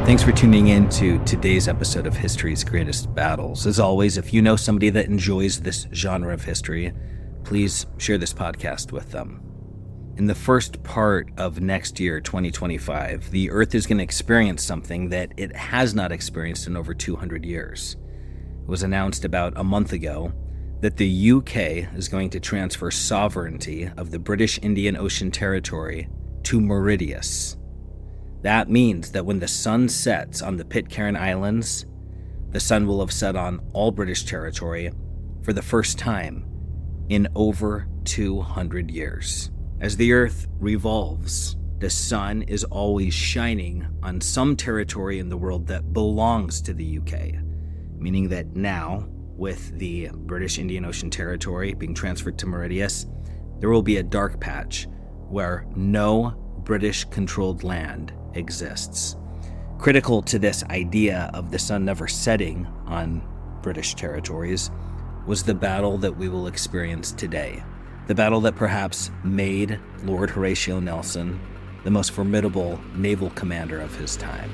Thanks for tuning in to today's episode of History's Greatest Battles. As always, if you know somebody that enjoys this genre of history, please share this podcast with them. In the first part of next year, 2025, the Earth is going to experience something that it has not experienced in over 200 years. It was announced about a month ago that the UK is going to transfer sovereignty of the British Indian Ocean Territory to Mauritius. That means that when the sun sets on the Pitcairn Islands, the sun will have set on all British territory for the first time in over 200 years. As the Earth revolves, the sun is always shining on some territory in the world that belongs to the UK, meaning that now, with the British Indian Ocean Territory being transferred to Mauritius, there will be a dark patch where no British-controlled land exists. Critical to this idea of the sun never setting on British territories was the battle that we will experience today. The battle that perhaps made Lord Horatio Nelson the most formidable naval commander of his time.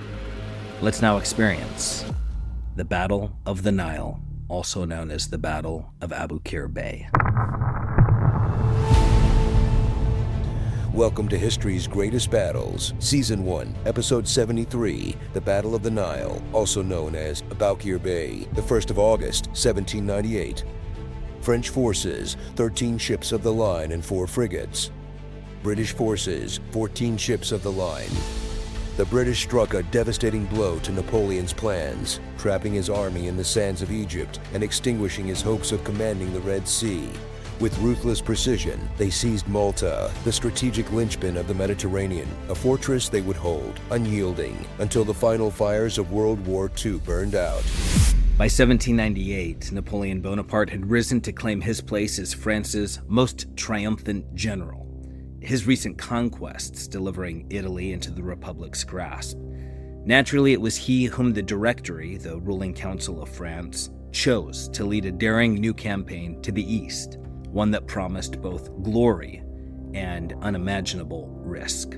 Let's now experience the Battle of the Nile, also known as the Battle of Aboukir Bay. Welcome to History's Greatest Battles, Season 1, Episode 73, The Battle of the Nile, also known as Aboukir Bay, the 1st of August, 1798. French forces, 13 ships of the line and 4 frigates. British forces, 14 ships of the line. The British struck a devastating blow to Napoleon's plans, trapping his army in the sands of Egypt and extinguishing his hopes of commanding the Red Sea. With ruthless precision, they seized Malta, the strategic linchpin of the Mediterranean, a fortress they would hold, unyielding, until the final fires of World War II burned out. By 1798, Napoleon Bonaparte had risen to claim his place as France's most triumphant general, his recent conquests delivering Italy into the Republic's grasp. Naturally, it was he whom the Directory, the ruling council of France, chose to lead a daring new campaign to the east, one that promised both glory and unimaginable risk.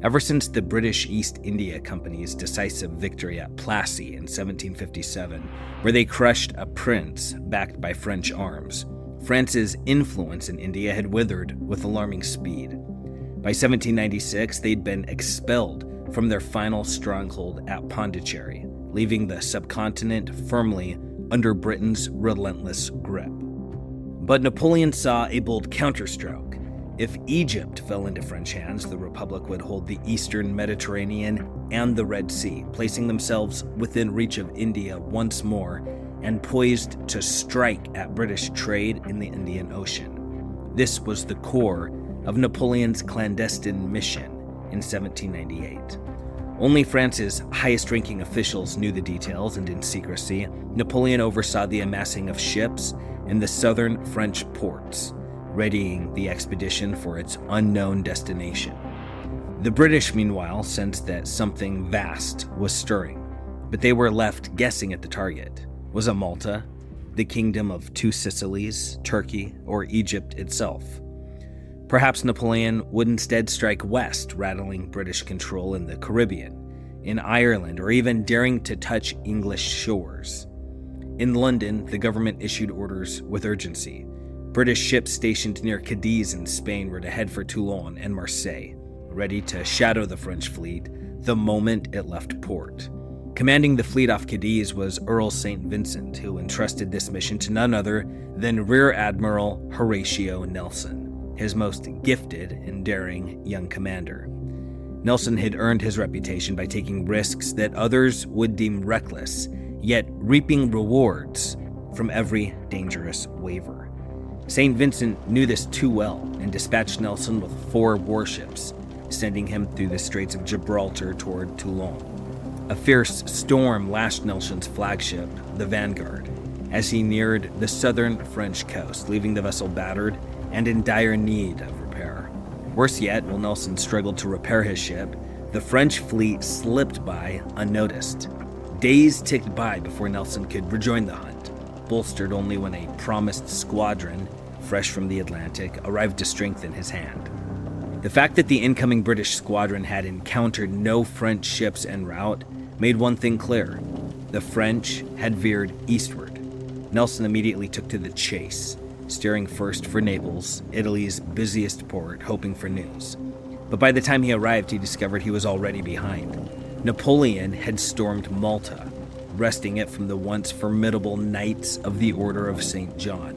Ever since the British East India Company's decisive victory at Plassey in 1757, where they crushed a prince backed by French arms, France's influence in India had withered with alarming speed. By 1796, they'd been expelled from their final stronghold at Pondicherry, leaving the subcontinent firmly under Britain's relentless grip. But Napoleon saw a bold counterstroke. If Egypt fell into French hands, the Republic would hold the eastern Mediterranean and the Red Sea, placing themselves within reach of India once more and poised to strike at British trade in the Indian Ocean. This was the core of Napoleon's clandestine mission in 1798. Only France's highest-ranking officials knew the details, and in secrecy, Napoleon oversaw the amassing of ships in the southern French ports, readying the expedition for its unknown destination. The British, meanwhile, sensed that something vast was stirring, but they were left guessing at the target. Was it Malta, the Kingdom of Two Sicilies, Turkey, or Egypt itself? Perhaps Napoleon would instead strike west, rattling British control in the Caribbean, in Ireland, or even daring to touch English shores. In London, the government issued orders with urgency. British ships stationed near Cadiz in Spain were to head for Toulon and Marseille, ready to shadow the French fleet the moment it left port. Commanding the fleet off Cadiz was Earl St. Vincent, who entrusted this mission to none other than Rear Admiral Horatio Nelson, his most gifted and daring young commander. Nelson had earned his reputation by taking risks that others would deem reckless, yet reaping rewards from every dangerous waver. St. Vincent knew this too well and dispatched Nelson with 4 warships, sending him through the Straits of Gibraltar toward Toulon. A fierce storm lashed Nelson's flagship, the Vanguard, as he neared the southern French coast, leaving the vessel battered and in dire need of repair. Worse yet, while Nelson struggled to repair his ship, the French fleet slipped by unnoticed. Days ticked by before Nelson could rejoin the hunt, bolstered only when a promised squadron, fresh from the Atlantic, arrived to strengthen his hand. The fact that the incoming British squadron had encountered no French ships en route made one thing clear. The French had veered eastward. Nelson immediately took to the chase, steering first for Naples, Italy's busiest port, hoping for news. But by the time he arrived, he discovered he was already behind. Napoleon had stormed Malta, wresting it from the once formidable Knights of the Order of St. John,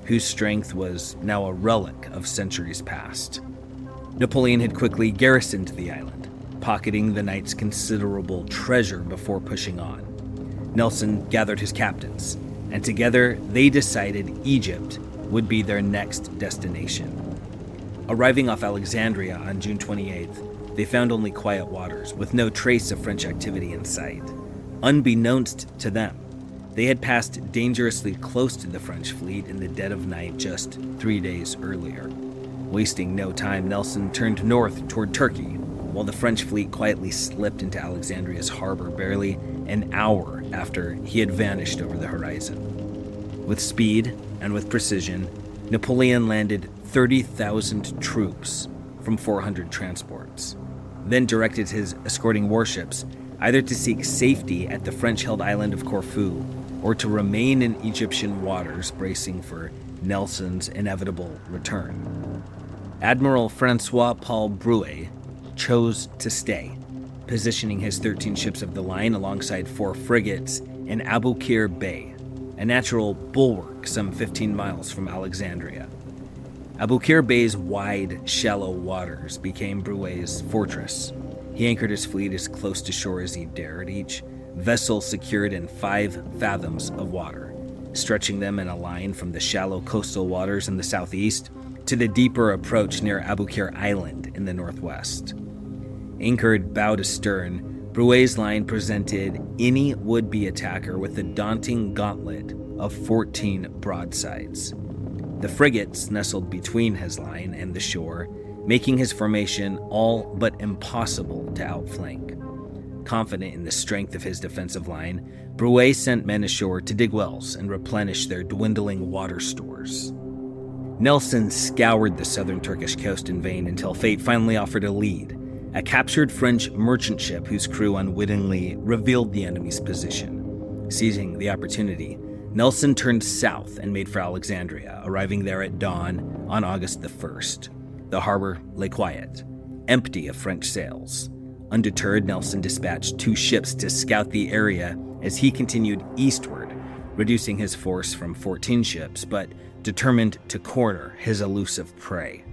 whose strength was now a relic of centuries past. Napoleon had quickly garrisoned the island, pocketing the knights' considerable treasure before pushing on. Nelson gathered his captains, and together they decided Egypt would be their next destination. Arriving off Alexandria on June 28th, they found only quiet waters, with no trace of French activity in sight. Unbeknownst to them, they had passed dangerously close to the French fleet in the dead of night just 3 days earlier. Wasting no time, Nelson turned north toward Turkey, while the French fleet quietly slipped into Alexandria's harbor barely an hour after he had vanished over the horizon. With speed and with precision, Napoleon landed 30,000 troops from 400 transports, then directed his escorting warships either to seek safety at the French-held island of Corfu or to remain in Egyptian waters, bracing for Nelson's inevitable return. Admiral Francois-Paul Bruet chose to stay, positioning his 13 ships of the line alongside 4 frigates in Aboukir Bay, a natural bulwark some 15 miles from Alexandria. Aboukir Bay's wide, shallow waters became Bruet's fortress. He anchored his fleet as close to shore as he dared, each vessel secured in 5 fathoms of water, stretching them in a line from the shallow coastal waters in the southeast to the deeper approach near Aboukir Island in the northwest. Anchored bow to stern, Bruet's line presented any would-be attacker with a daunting gauntlet of 14 broadsides. The frigates nestled between his line and the shore, making his formation all but impossible to outflank. Confident in the strength of his defensive line, Bruet sent men ashore to dig wells and replenish their dwindling water stores. Nelson scoured the southern Turkish coast in vain until fate finally offered a lead, a captured French merchant ship whose crew unwittingly revealed the enemy's position. Seizing the opportunity, Nelson turned south and made for Alexandria, arriving there at dawn on August the 1st. The harbor lay quiet, empty of French sails. Undeterred, Nelson dispatched 2 ships to scout the area as he continued eastward, reducing his force from 14 ships, but determined to corner his elusive prey.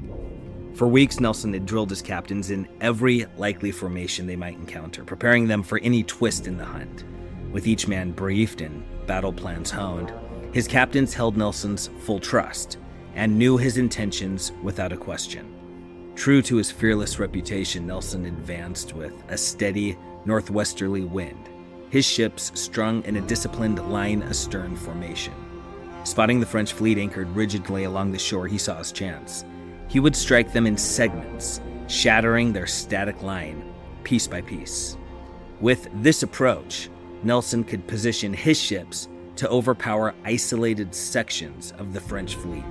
For weeks, Nelson had drilled his captains in every likely formation they might encounter, preparing them for any twist in the hunt. With each man briefed and battle plans honed, his captains held Nelson's full trust and knew his intentions without a question. True to his fearless reputation, Nelson advanced with a steady northwesterly wind, his ships strung in a disciplined line astern formation. Spotting the French fleet anchored rigidly along the shore, he saw his chance. He would strike them in segments, shattering their static line piece by piece. With this approach, Nelson could position his ships to overpower isolated sections of the French fleet,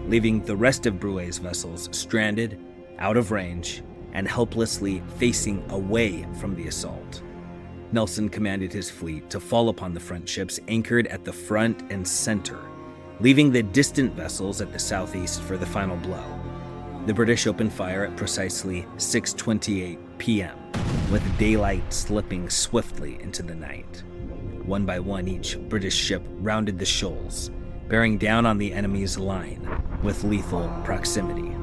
leaving the rest of Bruet's vessels stranded, out of range, and helplessly facing away from the assault. Nelson commanded his fleet to fall upon the French ships anchored at the front and center, leaving the distant vessels at the southeast for the final blow. The British opened fire at precisely 6:28 p.m., with daylight slipping swiftly into the night. One by one, each British ship rounded the shoals, bearing down on the enemy's line with lethal proximity.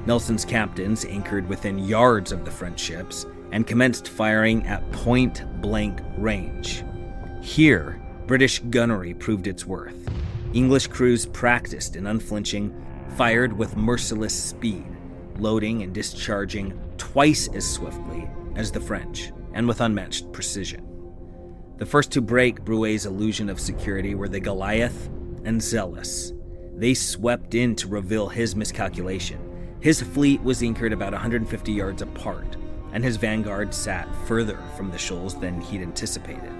Nelson's captains anchored within yards of the French ships and commenced firing at point-blank range. Here, British gunnery proved its worth. English crews practiced and unflinching, fired with merciless speed, loading and discharging twice as swiftly as the French, and with unmatched precision. The first to break Bruet's illusion of security were the Goliath and Zealous. They swept in to reveal his miscalculation. His fleet was anchored about 150 yards apart, and his vanguard sat further from the shoals than he'd anticipated.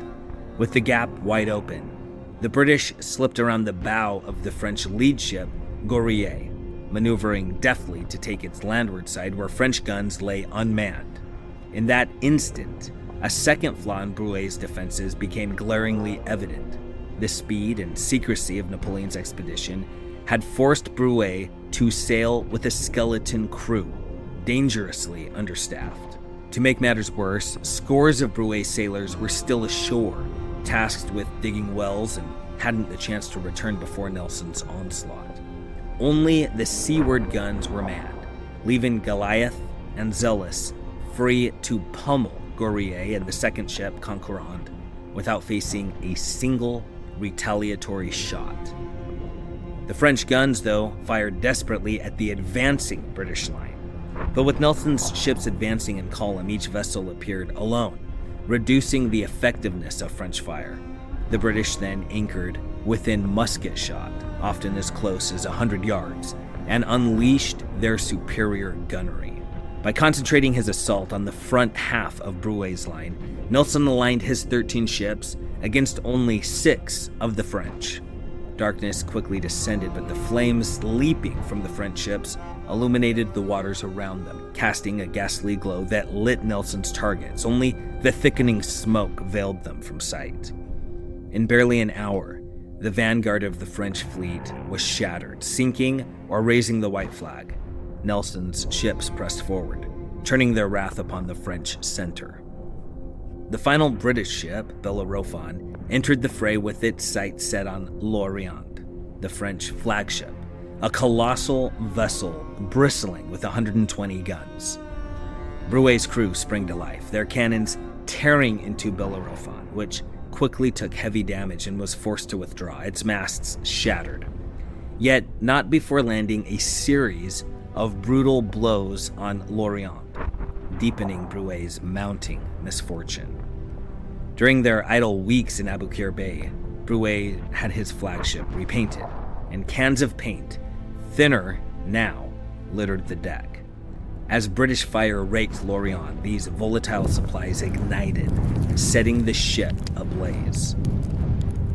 With the gap wide open, the British slipped around the bow of the French lead ship, Gourrier. maneuvering deftly to take its landward side where French guns lay unmanned. In that instant, a second flaw in Brue's defenses became glaringly evident. The speed and secrecy of Napoleon's expedition had forced Brue to sail with a skeleton crew, dangerously understaffed. To make matters worse, scores of Brue's sailors were still ashore, tasked with digging wells and hadn't the chance to return before Nelson's onslaught. Only the seaward guns were manned, leaving Goliath and Zealous free to pummel Gourier and the second ship, Concurrent, without facing a single retaliatory shot. The French guns, though, fired desperately at the advancing British line. But with Nelson's ships advancing in column, each vessel appeared alone, reducing the effectiveness of French fire. The British then anchored within musket shot, often as close as 100 yards, and unleashed their superior gunnery. By concentrating his assault on the front half of Brue's line, Nelson aligned his 13 ships against only 6 of the French. Darkness quickly descended, but the flames leaping from the French ships illuminated the waters around them, casting a ghastly glow that lit Nelson's targets. Only the thickening smoke veiled them from sight. In barely an hour, the vanguard of the French fleet was shattered, sinking or raising the white flag. Nelson's ships pressed forward, turning their wrath upon the French center. The final British ship, Bellerophon, entered the fray with its sights set on L'Orient, the French flagship, a colossal vessel bristling with 120 guns. Brue's crew sprang to life, their cannons tearing into Bellerophon, which quickly took heavy damage and was forced to withdraw, its masts shattered. Yet not before landing a series of brutal blows on L'Orient, deepening Brue's mounting misfortune. During their idle weeks in Aboukir Bay, Brue had his flagship repainted, and cans of paint, thinner now, littered the deck. As British fire raked L'Orient, these volatile supplies ignited, setting the ship ablaze.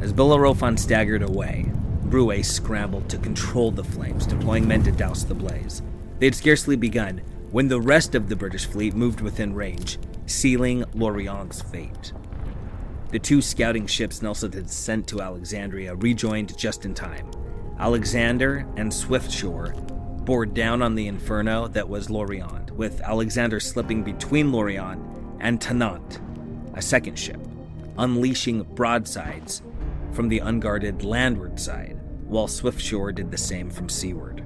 As Bellerophon staggered away, Brue scrambled to control the flames, deploying men to douse the blaze. They had scarcely begun when the rest of the British fleet moved within range, sealing L'Orient's fate. The 2 scouting ships Nelson had sent to Alexandria rejoined just in time. Alexander and Swiftshore bore down on the inferno that was L'Orient, with Alexander slipping between L'Orient and Tannant, a second ship, unleashing broadsides from the unguarded landward side, while Swiftshore did the same from seaward.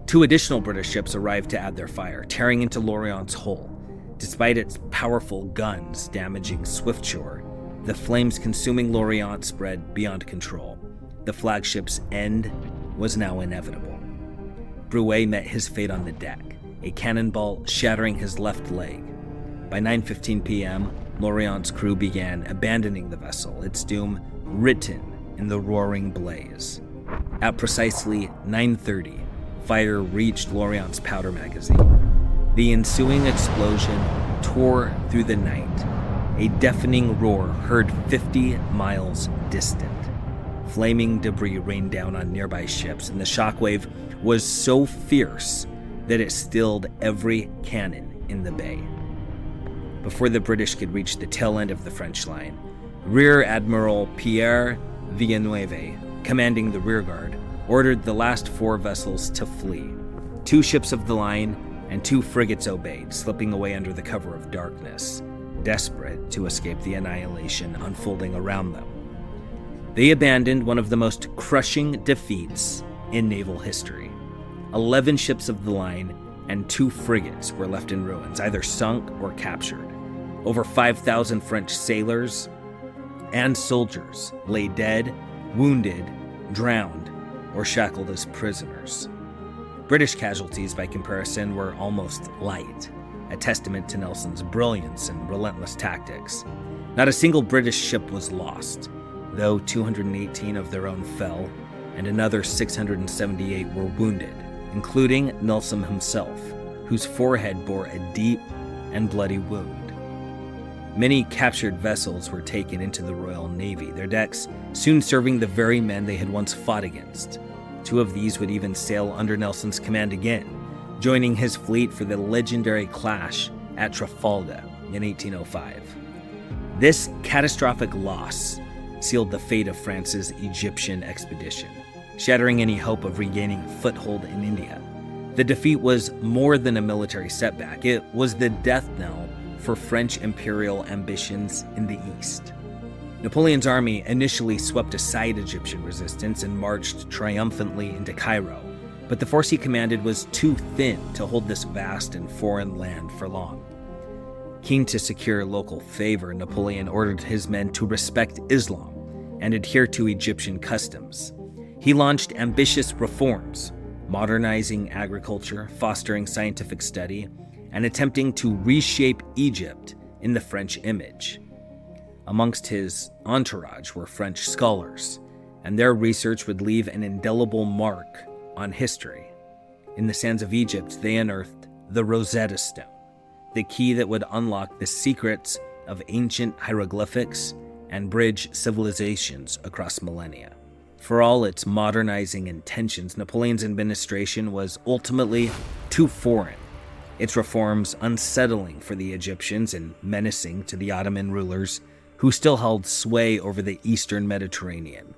2 additional British ships arrived to add their fire, tearing into L'Orient's hull. Despite its powerful guns damaging Swiftshore, the flames consuming L'Orient spread beyond control. The flagship's end was now inevitable. Brue met his fate on the deck, a cannonball shattering his left leg. By 9:15 p.m., L'Orient's crew began abandoning the vessel, its doom written in the roaring blaze. At precisely 9:30, fire reached L'Orient's powder magazine. The ensuing explosion tore through the night, a deafening roar heard 50 miles distant. Flaming debris rained down on nearby ships, and the shockwave was so fierce that it stilled every cannon in the bay. Before the British could reach the tail end of the French line, Rear Admiral Pierre Villeneuve, commanding the rearguard, ordered the last 4 vessels to flee. 2 ships of the line and 2 frigates obeyed, slipping away under the cover of darkness, desperate to escape the annihilation unfolding around them. They abandoned one of the most crushing defeats in naval history. 11 ships of the line and 2 frigates were left in ruins, either sunk or captured. Over 5,000 French sailors and soldiers lay dead, wounded, drowned, or shackled as prisoners. British casualties, by comparison, were almost light, a testament to Nelson's brilliance and relentless tactics. Not a single British ship was lost, though 218 of their own fell, and another 678 were wounded, including Nelson himself, whose forehead bore a deep and bloody wound. Many captured vessels were taken into the Royal Navy, their decks soon serving the very men they had once fought against. Two of these would even sail under Nelson's command again, joining his fleet for the legendary clash at Trafalgar in 1805. This catastrophic loss sealed the fate of France's Egyptian expedition, shattering any hope of regaining a foothold in India. The defeat was more than a military setback. It was the death knell for French imperial ambitions in the east. Napoleon's army initially swept aside Egyptian resistance and marched triumphantly into Cairo, but the force he commanded was too thin to hold this vast and foreign land for long. Keen to secure local favor, Napoleon ordered his men to respect Islam and adhere to Egyptian customs. He launched ambitious reforms, modernizing agriculture, fostering scientific study, and attempting to reshape Egypt in the French image. Amongst his entourage were French scholars, and their research would leave an indelible mark on history. In the sands of Egypt, they unearthed the Rosetta Stone, the key that would unlock the secrets of ancient hieroglyphics and bridge civilizations across millennia. For all its modernizing intentions, Napoleon's administration was ultimately too foreign, its reforms unsettling for the Egyptians and menacing to the Ottoman rulers who still held sway over the eastern Mediterranean.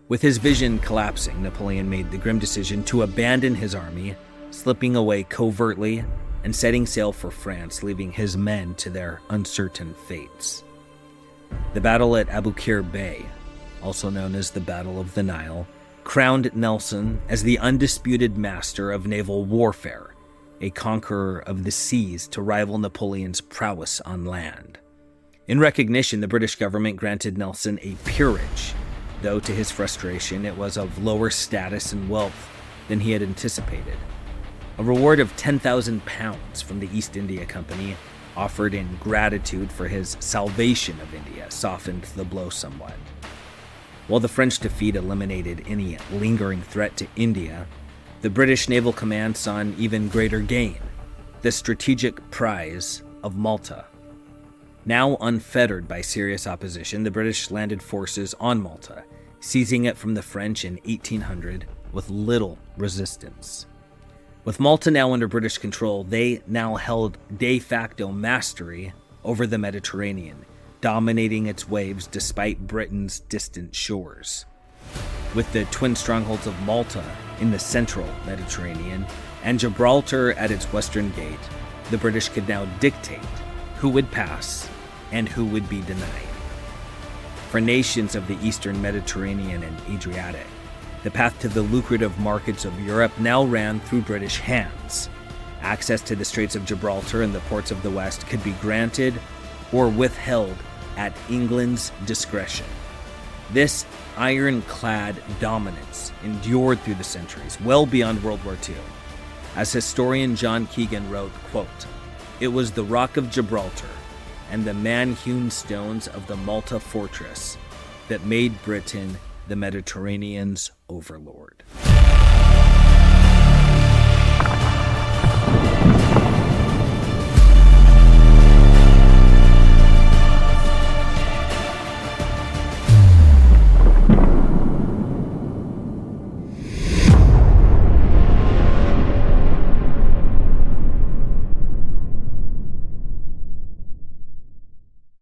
With his vision collapsing, Napoleon made the grim decision to abandon his army, slipping away covertly and setting sail for France, leaving his men to their uncertain fates. The battle at Aboukir Bay, also known as the Battle of the Nile, crowned Nelson as the undisputed master of naval warfare, a conqueror of the seas to rival Napoleon's prowess on land. In recognition, the British government granted Nelson a peerage, though to his frustration it was of lower status and wealth than he had anticipated. A reward of £10,000 from the East India Company, offered in gratitude for his salvation of India, softened the blow somewhat. While the French defeat eliminated any lingering threat to India, the British Naval Command saw an even greater gain, the strategic prize of Malta. Now unfettered by serious opposition, the British landed forces on Malta, seizing it from the French in 1800 with little resistance. With Malta now under British control, they now held de facto mastery over the Mediterranean, dominating its waves despite Britain's distant shores. With the twin strongholds of Malta in the central Mediterranean and Gibraltar at its western gate, the British could now dictate who would pass and who would be denied. For nations of the eastern Mediterranean and Adriatic, the path to the lucrative markets of Europe now ran through British hands. Access to the Straits of Gibraltar and the ports of the West could be granted or withheld at England's discretion. This ironclad dominance endured through the centuries, well beyond World War II. As historian John Keegan wrote, quote, "It was the Rock of Gibraltar and the man-hewn stones of the Malta fortress that made Britain the Mediterranean's overlord."